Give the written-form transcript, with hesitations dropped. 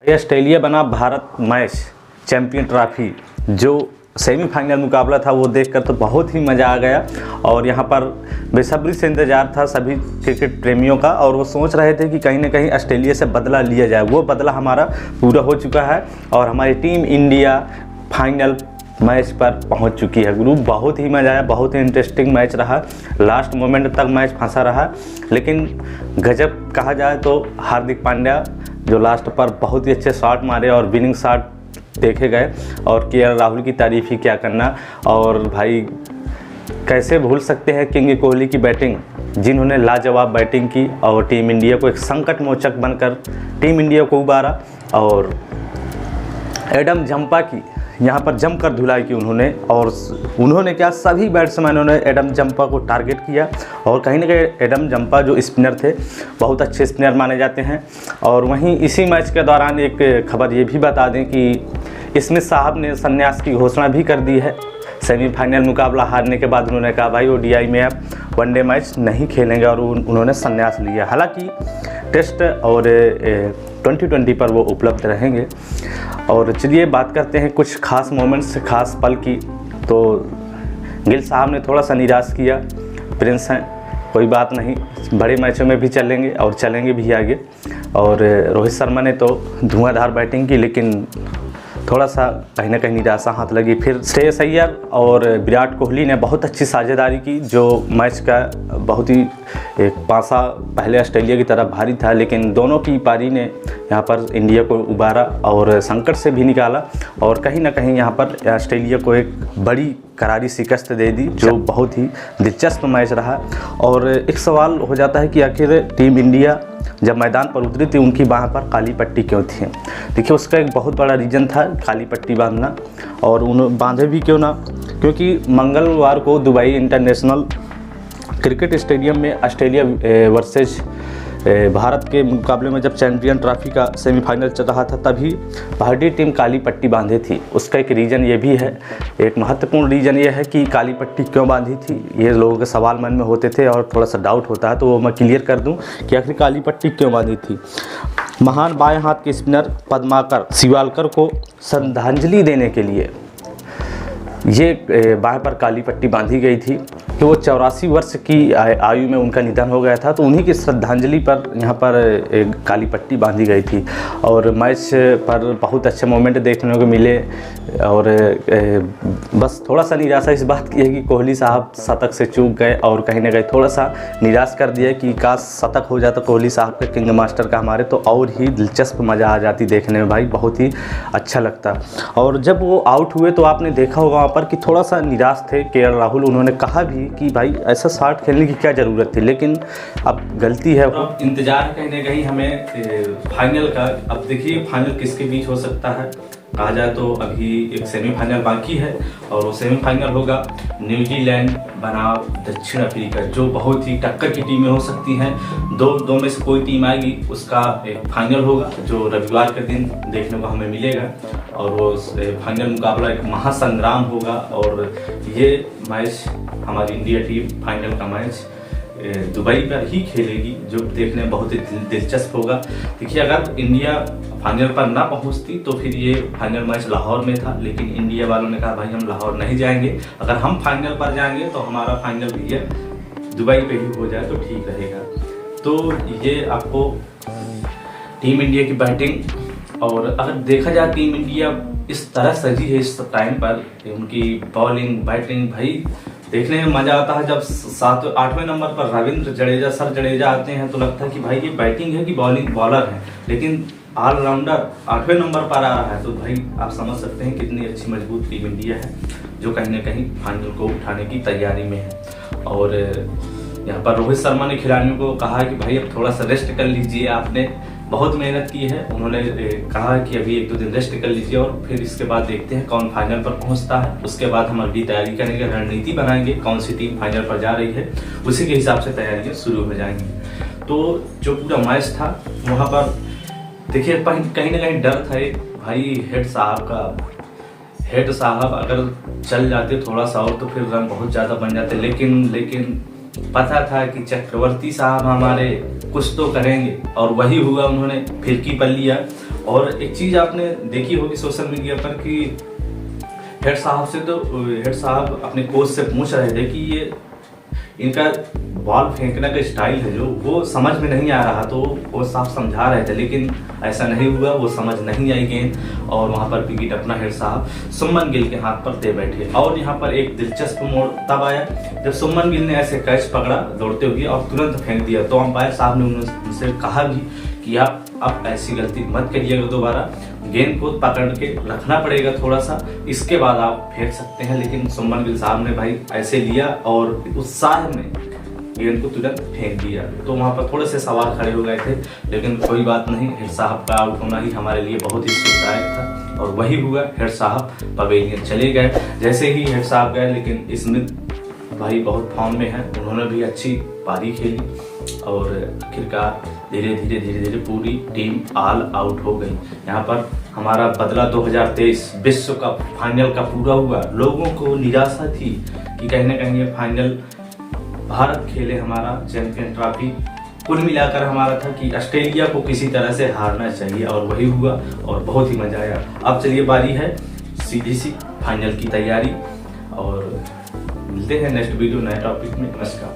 Australia बना Bharat match champion trophy जो semifinal मुकाबला था वो देखकर तो बहुत ही मज़ा आ गया। और यहाँ पर बेसब्री से इंतज़ार था सभी क्रिकेट प्रेमियों का, और वो सोच रहे थे कि कहीं ना कहीं ऑस्ट्रेलिया से बदला लिया जाए। वो बदला हमारा पूरा हो चुका है और हमारी टीम इंडिया फाइनल मैच पर पहुंच चुकी है। ग्रुप बहुत ही मज़ा आया, बहुत ही इंटरेस्टिंग मैच रहा, लास्ट मोमेंट तक मैच फंसा रहा। लेकिन गजब कहा जाए तो हार्दिक पांड्या जो लास्ट पर बहुत ही अच्छे शॉट मारे और विनिंग शॉट देखे गए, और केएल राहुल की तारीफ़ ही क्या करना। और भाई कैसे भूल सकते हैं किंग कोहली की बैटिंग, जिन्होंने लाजवाब बैटिंग की और टीम इंडिया को एक संकट मोचक बनकर टीम इंडिया को उबारा। और एडम जंपा की यहाँ पर जमकर धुलाई की उन्होंने, और उन्होंने क्या सभी बैट्समैनों ने एडम जंपा को टारगेट किया। और कहीं ना कहीं एडम जंपा जो स्पिनर थे बहुत अच्छे स्पिनर माने जाते हैं। और वहीं इसी मैच के दौरान एक खबर ये भी बता दें कि स्मिथ साहब ने संन्यास की घोषणा भी कर दी है। सेमीफाइनल मुकाबला हारने के बाद उन्होंने कहा भाई ओडीआई में अब वनडे मैच नहीं खेलेंगे, और उन्होंने संन्यास लिया। हालांकि टेस्ट और 2020 पर वो उपलब्ध रहेंगे। और चलिए बात करते हैं कुछ खास मोमेंट्स, खास पल की। तो गिल साहब ने थोड़ा सा निराश किया, प्रिंस हैं कोई बात नहीं, बड़े मैचों में भी चलेंगे और चलेंगे भी आगे। और रोहित शर्मा ने तो धुआंधार बैटिंग की, लेकिन थोड़ा सा कहीं ना कहीं निराशा हाथ लगी। फिर श्रेयस अय्यर और विराट कोहली ने बहुत अच्छी साझेदारी की, जो मैच का बहुत ही एक पासा पहले ऑस्ट्रेलिया की तरफ भारी था, लेकिन दोनों की पारी ने यहाँ पर इंडिया को उबारा और संकट से भी निकाला। और कहीं ना कहीं यहाँ पर ऑस्ट्रेलिया को एक बड़ी करारी शिकस्त दे दी, जो बहुत ही दिलचस्प मैच रहा। और एक सवाल हो जाता है कि आखिर टीम इंडिया जब मैदान पर उतरी थी उनकी बाह पर काली पट्टी क्यों थी। देखिए उसका एक बहुत बड़ा रीज़न था काली पट्टी बांधना, और उन्होंने बांधे भी क्यों ना, क्योंकि मंगलवार को दुबई इंटरनेशनल क्रिकेट स्टेडियम में ऑस्ट्रेलिया वर्सेस भारत के मुकाबले में जब चैंपियन ट्रॉफी का सेमीफाइनल चल रहा था, तभी भारतीय टीम काली पट्टी बांधी थी। उसका एक रीज़न ये भी है, एक महत्वपूर्ण रीज़न ये है कि काली पट्टी क्यों बांधी थी, ये लोगों के सवाल मन में होते थे और थोड़ा सा डाउट होता है, तो वो मैं क्लियर कर दूं कि आखिर काली पट्टी क्यों बांधी थी। महान बाएं हाथ के स्पिनर पद्माकर शिवालकर को श्रद्धांजलि देने के लिए ये बाएं पर काली पट्टी बांधी गई थी कि वो 84 वर्ष की आयु में उनका निधन हो गया था, तो उन्हीं की श्रद्धांजलि पर यहाँ पर एक काली पट्टी बांधी गई थी। और मैच पर बहुत अच्छे मोमेंट देखने को मिले, और बस थोड़ा सा निराशा इस बात की है कि कोहली साहब शतक से चूक गए, और कहीं ना कहीं थोड़ा सा निराश कर दिया कि काश शतक हो जाता कोहली साहब के किंग मास्टर का हमारे, तो और ही दिलचस्प मज़ा आ जाती देखने में भाई, बहुत ही अच्छा लगता। और जब वो आउट हुए तो आपने देखा होगा वहाँ पर कि थोड़ा सा निराश थे केएल राहुल। उन्होंने कहा भी कि भाई ऐसा शॉट खेलने की क्या ज़रूरत थी, लेकिन अब गलती है। अब इंतजार कहीं ना कहीं हमें फाइनल का। अब देखिए फाइनल किसके बीच हो सकता है, कहा जाए तो अभी एक सेमीफाइनल बाकी है, और वो सेमीफाइनल होगा न्यूजीलैंड बनाम दक्षिण अफ्रीका, जो बहुत ही टक्कर की टीमें हो सकती हैं। दो में से कोई टीम आएगी, उसका एक फाइनल होगा जो रविवार के दिन देखने को हमें मिलेगा। और वो फाइनल मुकाबला एक महासंग्राम होगा, और ये मैच हमारी इंडिया टीम फाइनल का मैच दुबई पर ही खेलेगी, जो देखने में बहुत ही दिलचस्प होगा। देखिए अगर इंडिया फाइनल पर ना पहुंचती तो फिर ये फाइनल मैच लाहौर में था, लेकिन इंडिया वालों ने कहा भाई हम लाहौर नहीं जाएंगे, अगर हम फाइनल पर जाएंगे तो हमारा फाइनल भी ये दुबई पे ही हो जाए तो ठीक रहेगा। तो ये आपको टीम इंडिया की बैटिंग, और अगर देखा जाए टीम इंडिया इस तरह सजी है इस टाइम पर, उनकी बॉलिंग बैटिंग भाई देखने में मजा आता है। जब 7-8वें नंबर पर रविंद्र जडेजा, सर जडेजा आते हैं तो लगता है कि भाई ये बैटिंग है कि बॉलिंग बॉलर है, लेकिन ऑलराउंडर 8वें नंबर पर आ रहा है, तो भाई आप समझ सकते हैं कितनी अच्छी मजबूत टीम इंडिया है, जो कहीं ना कहीं फाइनल को उठाने की तैयारी में है। और यहाँ पर रोहित शर्मा ने खिलाड़ियों को कहा कि भाई अब थोड़ा सा रेस्ट कर लीजिए, आपने बहुत मेहनत की है। उन्होंने कहा कि अभी 1-2 दिन रेस्ट कर लीजिए, और फिर इसके बाद देखते हैं कौन फाइनल पर पहुंचता है। उसके बाद हम अगली तैयारी करेंगे, रणनीति बनाएंगे, कौन सी टीम फाइनल पर जा रही है, उसी के हिसाब से तैयारियां शुरू हो जाएंगी। तो जो पूरा मैच था वहाँ पर देखिए कहीं ना कहीं डर था भाई हेड साहब का। हेड साहब अगर चल जाते थोड़ा सा और तो फिर रन बहुत ज़्यादा बन जाते, लेकिन पता था कि चक्रवर्ती साहब हमारे कुछ तो करेंगे, और वही हुआ। उन्होंने फिरकी पर लिया। और एक चीज़ आपने देखी होगी सोशल मीडिया पर कि हेड साहब अपने कोच से पूछ रहे थे कि ये इनका बॉल फेंकने का स्टाइल है जो वो समझ में नहीं आ रहा, तो वो साहब समझा रहे थे, लेकिन ऐसा नहीं हुआ, वो समझ नहीं आई गेंद। और वहाँ पर विकेट अपना हेड साहब सुमन गिल के हाथ पर दे बैठे। और यहाँ पर एक दिलचस्प मोड़ तब आया जब सुमन गिल ने ऐसे कैच पकड़ा दौड़ते हुए और तुरंत फेंक दिया, तो अंपायर साहब ने उनसे कहा भी कि आप अब ऐसी गलती मत करिएगा दोबारा, गेंद को पकड़ के रखना पड़ेगा थोड़ा सा, इसके बाद आप फेंक सकते हैं। लेकिन सुमन गिल साहब ने भाई ऐसे लिया और उत्साह में गेंद को तुरंत फेंक दिया। तो वहाँ पर थोड़े से सवाल खड़े हो गए थे, लेकिन कोई बात नहीं, हेड साहब का आउट होना ही हमारे लिए बहुत ही सुखदायक था। और वही हुआ, हेड साहब पवेलियन चले गए। जैसे ही हेड साहब गए, लेकिन स्मिथ भाई बहुत फॉर्म में है, उन्होंने भी अच्छी पारी खेली और आखिरकार धीरे धीरे पूरी टीम ऑल आउट हो गई। यहाँ पर हमारा बदला 2023 विश्व कप फाइनल का पूरा हुआ। लोगों को निराशा थी कि कहीं ना कहीं ये फाइनल भारत खेले हमारा चैंपियन ट्रॉफी। कुल मिलाकर हमारा था कि ऑस्ट्रेलिया को किसी तरह से हारना चाहिए, और वही हुआ और बहुत ही मजा आया। अब चलिए बारी है सीधी सी फाइनल की तैयारी, और मिलते हैं नेक्स्ट वीडियो नए टॉपिक में। नमस्कार।